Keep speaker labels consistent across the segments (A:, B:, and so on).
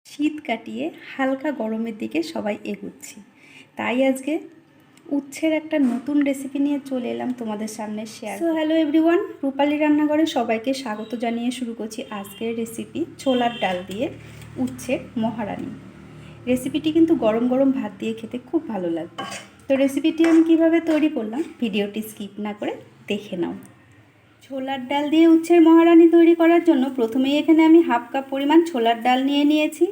A: শীত কাটিয়ে হালকা গরমের দিকে সবাই এগুচ্ছি, তাই আজকে উচ্ছের একটা নতুন রেসিপি নিয়ে চলে এলাম তোমাদের সামনে শেয়ার। সো হ্যালো এভরিওয়ান, রূপালী রান্নাঘরে সবাইকে স্বাগত জানিয়ে শুরু করছি আজকের রেসিপি ছোলার ডাল দিয়ে উচ্ছের মহারানী। রেসিপিটি কিন্তু গরম গরম ভাত দিয়ে খেতে খুব ভালো লাগবে। তো রেসিপিটি আমি কিভাবে তৈরি করলাম ভিডিওটি স্কিপ না করে দেখে নাও। ছোলার ডাল দিয়ে উচ্ছের মহারানী তৈরি করার জন্য প্রথমেই এখানে আমি হাফ কাপ পরিমাণ ছোলার ডাল নিয়ে নিয়েছি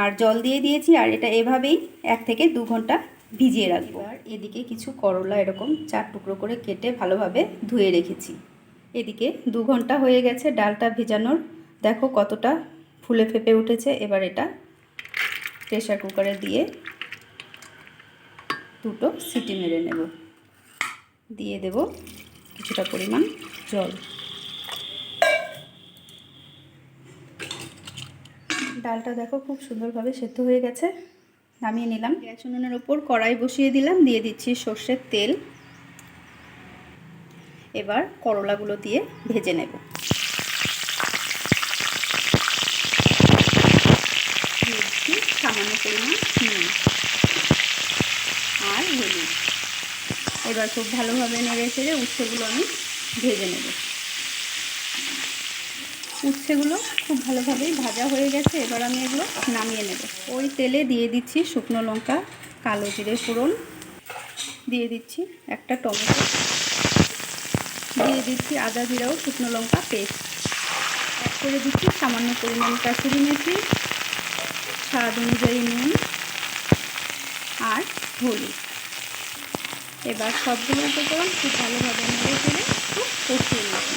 A: আর জল দিয়ে দিয়েছি, আর এটা এভাবেই 1 থেকে 2 ঘন্টা ভিজিয়ে রাখবো। আর এদিকে কিছু করলা এরকম 4 টুকরো করে কেটে ভালোভাবে ধুয়ে রেখেছি। এদিকে 2 ঘন্টা হয়ে গেছে ডালটা ভেজানোর, দেখো কতটা ফুলে ফেপে উঠেছে। এবার এটা প্রেসার কুকারে দিয়ে 2টো সিটি মেরে নেব। দিয়ে দেব কিছুটা পরিমাণ জল। ডালটা দেখো খুব সুন্দরভাবে সেদ্ধ হয়ে গেছে, নামিয়ে নিলাম। গ্যাস উনুনের ওপর কড়াই বসিয়ে দিলাম, দিয়ে দিচ্ছি সর্ষের তেল। এবার করলাগুলো দিয়ে ভেজে নেব। দিয়ে দিচ্ছি সামান্য পরিমাণ নুন আর হলুদ। এবার খুব ভালোভাবে নেড়ে চেড়ে উচ্ছেগুলো আমি ভেজে নেব। উচ্ছেগুলো খুব ভালোভাবেই ভাজা হয়ে গেছে, এবার আমি এগুলো নামিয়ে নেব। ওই তেলে দিয়ে দিচ্ছি শুকনো লঙ্কা, কালো জিরে ফোড়ন, দিয়ে দিচ্ছি একটা টমেটো, দিয়ে দিচ্ছি আদা জিরা ও শুকনো লঙ্কা পেস্ট, অ্যাড করে দিচ্ছি সামান্য পরিমাণ কাসুরি মেথি, স্বাদ অনুযায়ী নুন আর হলুদ। এবার সবগুলো উপকরণ খুব ভালোভাবে নেড়ে চেড়ে একটু কষিয়ে নেব।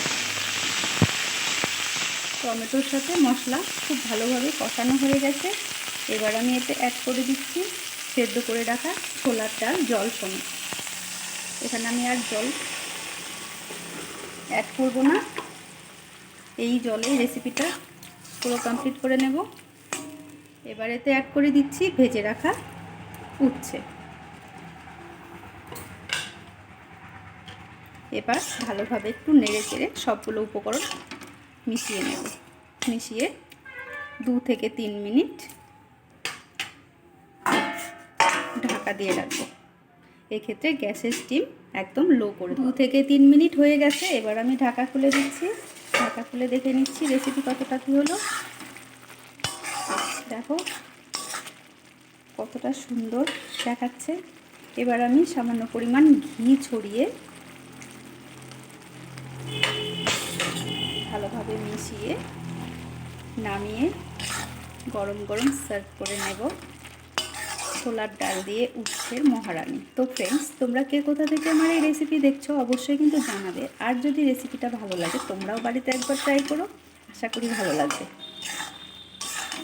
A: টমেটোর সাথে মশলা খুব ভালোভাবে কষানো হয়ে গেছে। এবার আমি এতে অ্যাড করে দিচ্ছি সেদ্ধ করে রাখা ছোলার ডাল জল সমেত। এখানে আমি আর জল অ্যাড করব না, এই জলে রেসিপিটা পুরো কমপ্লিট করে নেব। এবার এতে অ্যাড করে দিচ্ছি ভেজে রাখা উচ্ছে। এবার ভালোভাবে একটু নেড়ে চেড়ে সবগুলো উপকরণ মিশিয়ে নেব। মিশিয়ে 2 থেকে 3 মিনিট ঢাকা দিয়ে রাখবো। এক্ষেত্রে গ্যাসের স্টিম একদম লো করে 2 থেকে 3 মিনিট হয়ে গেছে। এবার আমি ঢাকা খুলে দিচ্ছি। ঢাকা খুলে দেখে নিচ্ছি রেসিপি কতটা কী হলো। দেখো কতটা সুন্দর দেখাচ্ছে। এবার আমি সামান্য পরিমাণ ঘি ছড়িয়ে ভালোভাবে মিশিয়ে নামিয়ে গরম গরম সার্ভ করে নেব ছোলার ডাল দিয়ে উচ্ছের মহারানী। তো ফ্রেন্ডস, তোমরা কে কোথা থেকে আমার এই রেসিপি দেখছো অবশ্যই কিন্তু জানাবে। আর যদি রেসিপিটা ভালো লাগে তোমরাও বাড়িতে একবার ট্রাই করো, আশা করি ভালো লাগবে।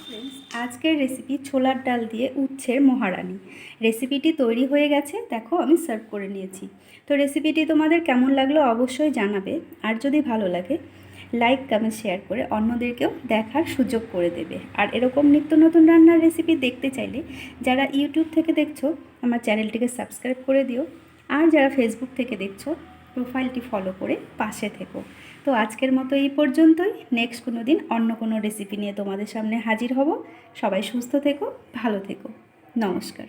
A: ফ্রেন্ডস, আজকের রেসিপি ছোলার ডাল দিয়ে উচ্ছের মহারানী। রেসিপিটি তৈরি হয়ে গেছে, দেখো আমি সার্ভ করে নিয়েছি। তো রেসিপিটি তোমাদের কেমন লাগলো অবশ্যই জানাবে। আর যদি ভালো লাগে লাইক কমেন্ট শেয়ার করে অন্যদেরকেও দেখার সুযোগ করে দেবে। আর এরকম নিত্য নতুন রান্নার রেসিপি দেখতে চাইলে যারা ইউটিউব থেকে দেখছো আমার চ্যানেলটিকে সাবস্ক্রাইব করে দিও, আর যারা ফেসবুক থেকে দেখছো প্রোফাইলটি ফলো করে পাশে থেকো। তো আজকের মতো এই পর্যন্তই। নেক্সট কোনো দিন অন্য কোনো রেসিপি নিয়ে তোমাদের সামনে হাজির হব। সবাই সুস্থ থেকো, ভালো থেকো, নমস্কার।